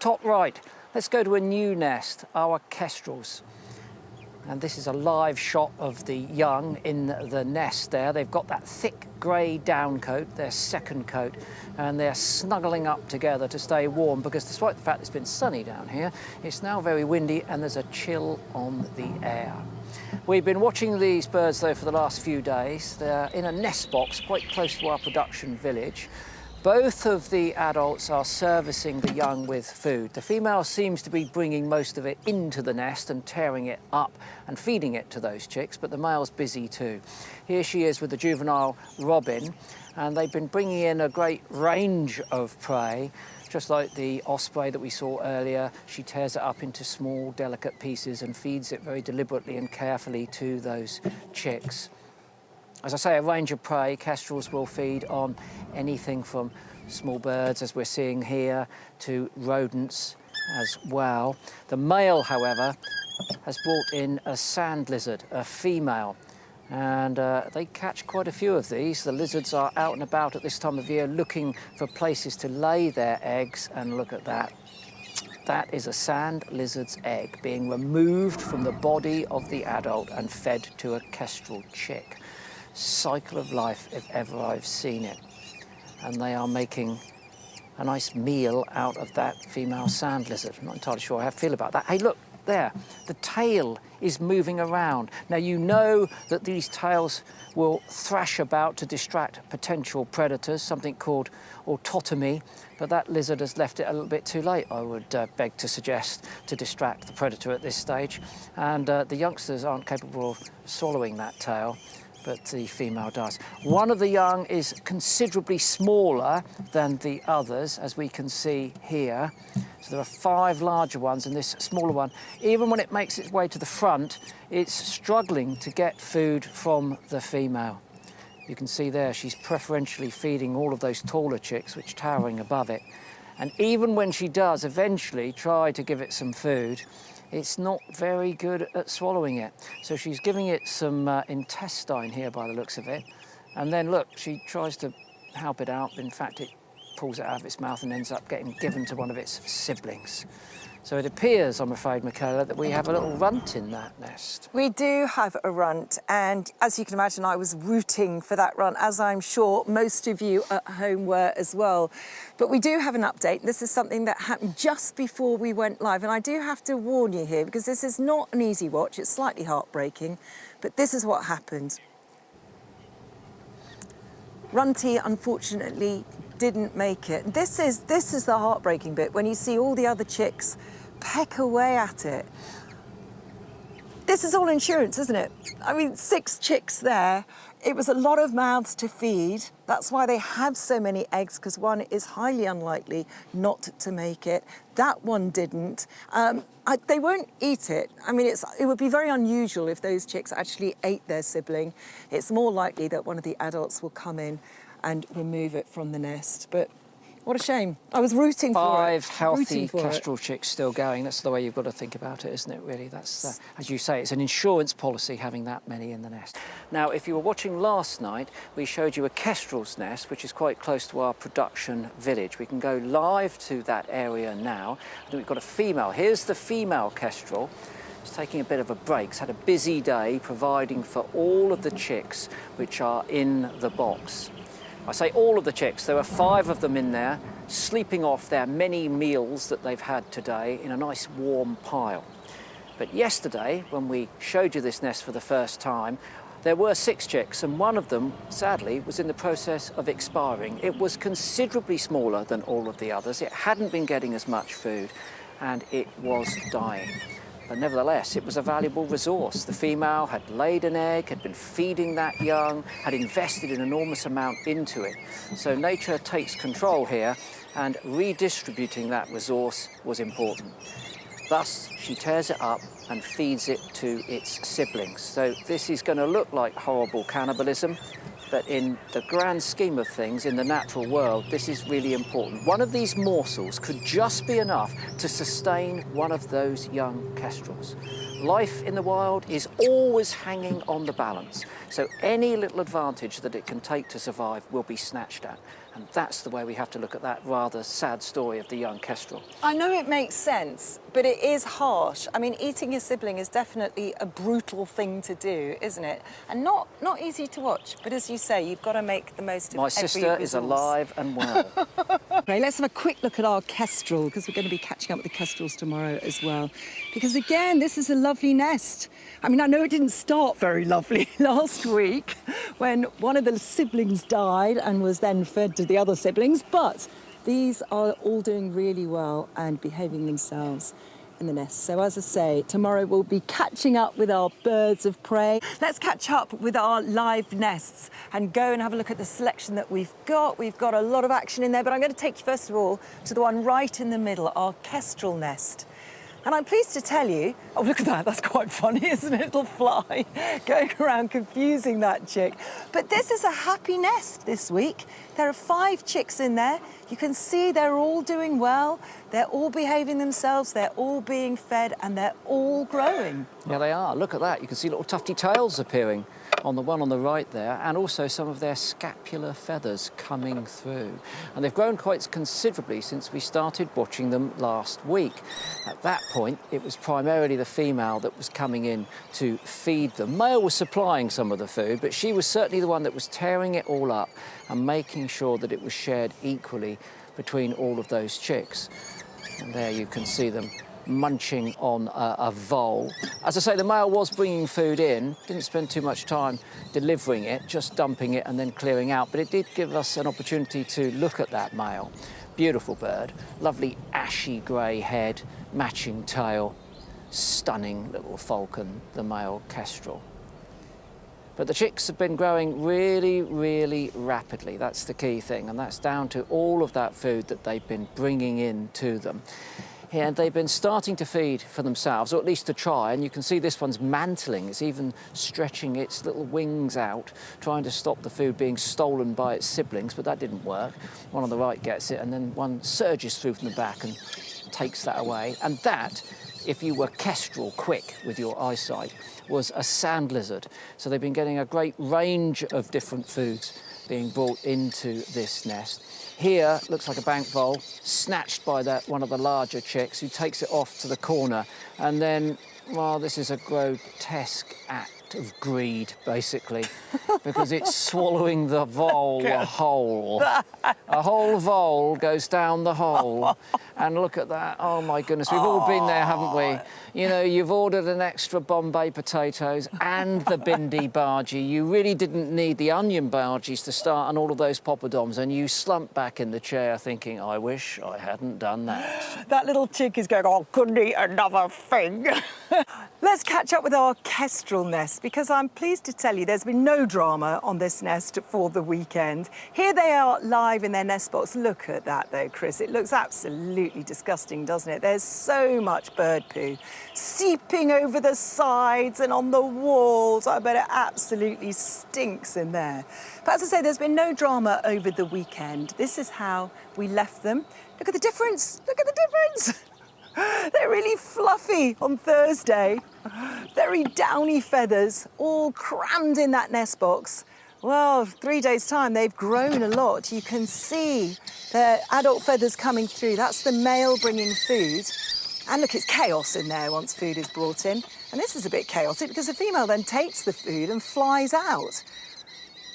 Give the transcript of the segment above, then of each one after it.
top right, let's go to a new nest, our kestrels. And this is a live shot of the young in the nest there. They've got that thick grey down coat, their second coat, and they're snuggling up together to stay warm because despite the fact it's been sunny down here, it's now very windy and there's a chill on the air. We've been watching these birds though for the last few days. They're in a nest box quite close to our production village. Both of the adults are servicing the young with food. The female seems to be bringing most of it into the nest and tearing it up and feeding it to those chicks, but the male's busy too. Here she is with the juvenile robin, and they've been bringing in a great range of prey. Just like the osprey that we saw earlier, she tears it up into small, delicate pieces and feeds it very deliberately and carefully to those chicks. As I say, a range of prey. Kestrels will feed on anything from small birds, as we're seeing here, to rodents as well. The male, however, has brought in a sand lizard, a female, and they catch quite a few of these. The lizards are out and about at this time of year looking for places to lay their eggs, and look at that. That is a sand lizard's egg being removed from the body of the adult and fed to a kestrel chick. Cycle of life if ever I've seen it. And they are making a nice meal out of that female sand lizard. I'm not entirely sure how I feel about that. Hey, look, there, the tail is moving around. Now, you know that these tails will thrash about to distract potential predators, something called autotomy, but that lizard has left it a little bit too late, I would beg to suggest, to distract the predator at this stage. And the youngsters aren't capable of swallowing that tail, but the female does. One of the young is considerably smaller than the others, as we can see here. So there are 5 larger ones and this smaller one. Even when it makes its way to the front, it's struggling to get food from the female. You can see there she's preferentially feeding all of those taller chicks which are towering above it. And even when she does eventually try to give it some food, it's not very good at swallowing it. So she's giving it some intestine here by the looks of it. And then look, she tries to help it out. In fact, it pulls it out of its mouth and ends up getting given to one of its siblings. So it appears, I'm afraid, Michaela, that we have a little runt in that nest. We do have a runt, and as you can imagine, I was rooting for that runt, as I'm sure most of you at home were as well. But we do have an update. This is something that happened just before we went live, and I do have to warn you here, because this is not an easy watch. It's slightly heartbreaking, but this is what happened. Runty, unfortunately, didn't make it. This is the heartbreaking bit, when you see all the other chicks peck away at it. This is all insurance, isn't it? I mean, 6 chicks there. It was a lot of mouths to feed. That's why they have so many eggs, because one is highly unlikely not to make it. That one didn't. They won't eat it. I mean, it would be very unusual if those chicks actually ate their sibling. It's more likely that one of the adults will come in and remove it from the nest. But what a shame. I was rooting for it. 5 healthy kestrel chicks still going. That's the way you've got to think about it, isn't it, really? That's, as you say, it's an insurance policy having that many in the nest. Now, if you were watching last night, we showed you a kestrel's nest, which is quite close to our production village. We can go live to that area now. And we've got a female. Here's the female kestrel. It's taking a bit of a break. It's had a busy day providing for all of the chicks which are in the box. I say all of the chicks. There are 5 of them in there, sleeping off their many meals that they've had today in a nice warm pile. But yesterday, when we showed you this nest for the first time, there were 6 chicks, and one of them, sadly, was in the process of expiring. It was considerably smaller than all of the others. It hadn't been getting as much food, and it was dying. But nevertheless, it was a valuable resource. The female had laid an egg, had been feeding that young, had invested an enormous amount into it. So nature takes control here, and redistributing that resource was important. Thus, she tears it up and feeds it to its siblings. So this is going to look like horrible cannibalism, but in the grand scheme of things, in the natural world, this is really important. One of these morsels could just be enough to sustain one of those young kestrels. Life in the wild is always hanging on the balance, so any little advantage that it can take to survive will be snatched at. And that's the way we have to look at that rather sad story of the young kestrel. I know it makes sense, but it is harsh. I mean, eating your sibling is definitely a brutal thing to do, isn't it? And not easy to watch. But as you say, you've got to make the most of My every sister is resource. alive and well. Okay, let's have a quick look at our kestrel, because we're going to be catching up with the kestrels tomorrow as well. Because again, this is a lovely nest. I mean, I know it didn't start very lovely last week when one of the siblings died and was then fed to the other siblings, but these are all doing really well and behaving themselves in the nest. So as I say, tomorrow we'll be catching up with our birds of prey. Let's catch up with our live nests and go and have a look at the selection that we've got. We've got a lot of action in there, but I'm going to take you first of all to the one right in the middle, our kestrel nest. And I'm pleased to tell you, oh, look at that, that's quite funny, isn't it? Little fly going around confusing that chick. But this is a happy nest this week. There are 5 chicks in there. You can see they're all doing well. They're all behaving themselves. They're all being fed and they're all growing. Yeah, they are. Look at that. You can see little tufty tails appearing on the one on the right there, and also some of their scapular feathers coming through. And they've grown quite considerably since we started watching them last week. At that point, it was primarily the female that was coming in to feed them. Male was supplying some of the food, but she was certainly the one that was tearing it all up and making sure that it was shared equally between all of those chicks. And there you can see them munching on a vole. As I say, the male was bringing food in, didn't spend too much time delivering it, just dumping it and then clearing out, but it did give us an opportunity to look at that male. Beautiful bird, lovely ashy grey head, matching tail, stunning little falcon, the male kestrel. But the chicks have been growing really, really rapidly. That's the key thing, and that's down to all of that food that they've been bringing in to them. And they've been starting to feed for themselves, or at least to try, and you can see this one's mantling. It's even stretching its little wings out, trying to stop the food being stolen by its siblings, but that didn't work. One on the right gets it, and then one surges through from the back and takes that away. And that, if you were kestrel quick with your eyesight, was a sand lizard. So they've been getting a great range of different foods being brought into this nest. Here, looks like a bank vole, snatched by one of the larger chicks, who takes it off to the corner. And then, well, this is a grotesque act of greed, basically, because it's swallowing the vole whole. A whole vole goes down the hole. And look at that. Oh, my goodness. We've all been there, haven't we? You know, you've ordered an extra Bombay potatoes and the bindi bhaji. You really didn't need the onion bhajis to start on all of those poppadoms, and you slump back in the chair thinking, I wish I hadn't done that. That little chick is going, oh, couldn't eat another thing. Let's catch up with our kestrel nest, because I'm pleased to tell you there's been no drama on this nest for the weekend. Here they are live in their nest box. Look at that, though, Chris. It looks absolutely disgusting, doesn't it? There's so much bird poo seeping over the sides and on the walls. I bet it absolutely stinks in there. But as I say, there's been no drama over the weekend. This is how we left them. Look at the difference. Look at the difference. They're really fluffy on Thursday. Very downy feathers, all crammed in that nest box. Well, 3 days' time, they've grown a lot. You can see their adult feathers coming through. That's the male bringing food. And look, it's chaos in there once food is brought in. And this is a bit chaotic because the female then takes the food and flies out.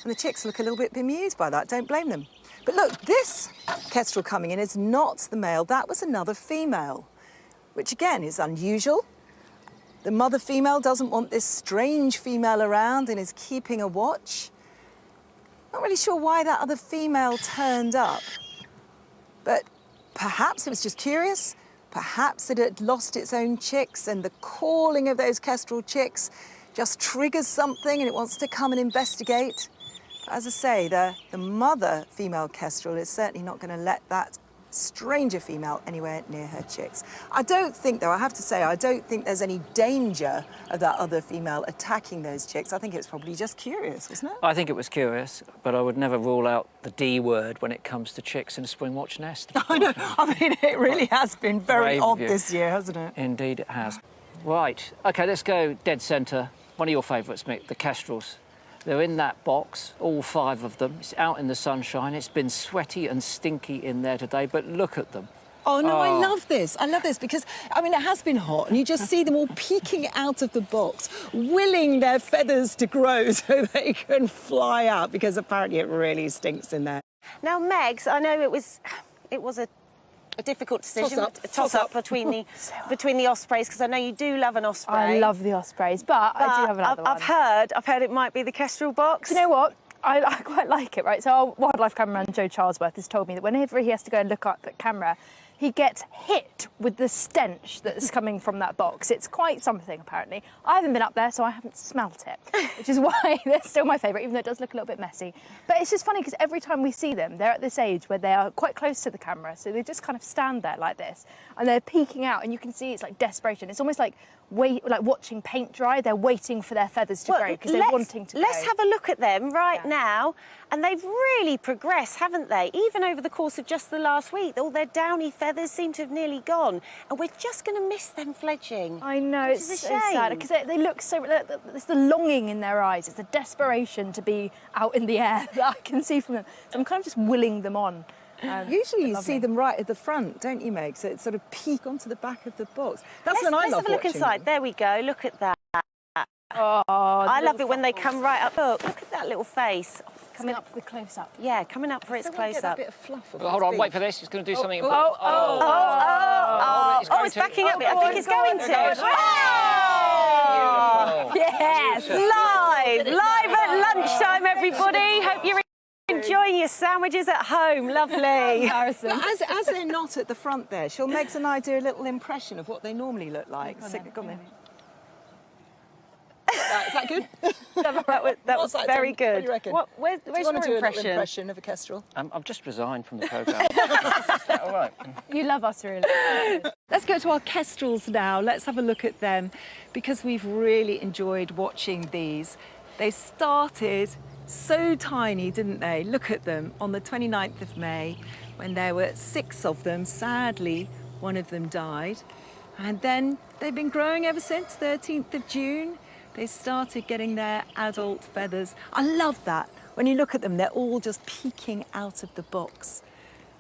And the chicks look a little bit bemused by that. Don't blame them. But look, this kestrel coming in is not the male. That was another female, which again is unusual. The mother female doesn't want this strange female around and is keeping a watch. Not really sure why that other female turned up, but perhaps it was just curious. Perhaps it had lost its own chicks and the calling of those kestrel chicks just triggers something and it wants to come and investigate. But as I say, the mother female kestrel is certainly not going to let that stranger female anywhere near her chicks. I don't think, though, I have to say, I don't think there's any danger of that other female attacking those chicks. I think it was probably just curious, wasn't it? I think it was curious, but I would never rule out the D word when it comes to chicks in a Springwatch nest. I know. I mean, it really has been very odd this year, hasn't it? Indeed it has. Right, OK, let's go dead centre. One of your favourites, Mick, the kestrels. They're in that box, all 5 of them. It's out in the sunshine. It's been sweaty and stinky in there today, but look at them. Oh, no, I love this. I love this because, I mean, it has been hot and you just see them all peeking out of the box, willing their feathers to grow so they can fly out because apparently it really stinks in there. Now, Megs, I know it was a difficult decision, toss up between the ospreys, because I know you do love an osprey. I love the ospreys, but I do have another one. I've heard it might be the Kestrel box. Do you know what? I quite like it, right? So our wildlife cameraman, Joe Charlesworth, has told me that whenever he has to go and look up at camera, he gets hit with the stench that's coming from that box. It's quite something, apparently. I haven't been up there, so I haven't smelt it, which is why they're still my favourite, even though it does look a little bit messy. But it's just funny because every time we see them, they're at this age where they are quite close to the camera, so they just kind of stand there like this, and they're peeking out, and you can see it's like desperation. It's almost like watching paint dry. They're waiting for their feathers to grow because they're wanting to grow. Let's have a look at them right now. And they've really progressed, haven't they? Even over the course of just the last week, all their downy feathers seem to have nearly gone. And we're just going to miss them fledging. I know, it's so sad because they look so... It's the longing in their eyes. It's the desperation to be out in the air that I can see from them. So I'm kind of just willing them on. Usually you see them right at the front, don't you, Meg? So it sort of peek onto the back of the box. That's when I love watching. Let's have a look inside. There we go. Look at that. Oh, I love it when they come right up. Look at that little face. Coming up for the close-up. Yeah, coming up for its close-up. Bit of fluff. Hold on, wait for this. It's going to do something. It's backing up. I think it's going to. Oh! Yes, live at lunchtime, everybody. Hope you're enjoying your sandwiches at home. Lovely. But as they're not at the front there, shall Megs and I do a little impression of what they normally look like? Go on. Is that good? that was very good. What do you reckon? Where's do you want to do a little impression of a kestrel? I've just resigned from the programme. Is that all right? You love us, really. Let's go to our kestrels now. Let's have a look at them because we've really enjoyed watching these. They started so tiny, didn't they? Look at them on the 29th of May when there were 6 of them. Sadly, one of them died. And then they've been growing ever since, 13th of June. They started getting their adult feathers. I love that. When you look at them, they're all just peeking out of the box.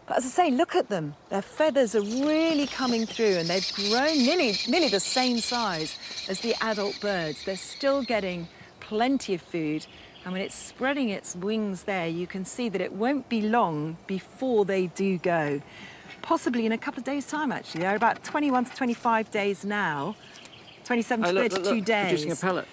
But as I say, look at them. Their feathers are really coming through and they've grown nearly the same size as the adult birds. They're still getting plenty of food. And when it's spreading its wings there, you can see that it won't be long before they do go. Possibly in a couple of days' time, actually. They're about 21 to 25 days now. 27 to 32 days. Producing a pellet.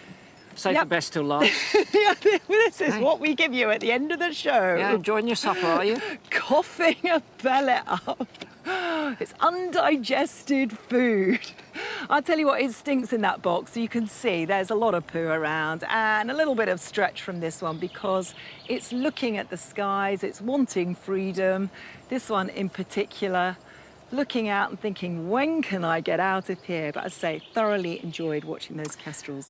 Save the best till last. This is what we give you at the end of the show. Yeah, enjoying your supper, are you? Coughing a pellet up. It's undigested food. I'll tell you what, it stinks in that box. You can see there's a lot of poo around and a little bit of stretch from this one because it's looking at the skies, it's wanting freedom. This one in particular, looking out and thinking, when can I get out of here? But as I say, thoroughly enjoyed watching those kestrels.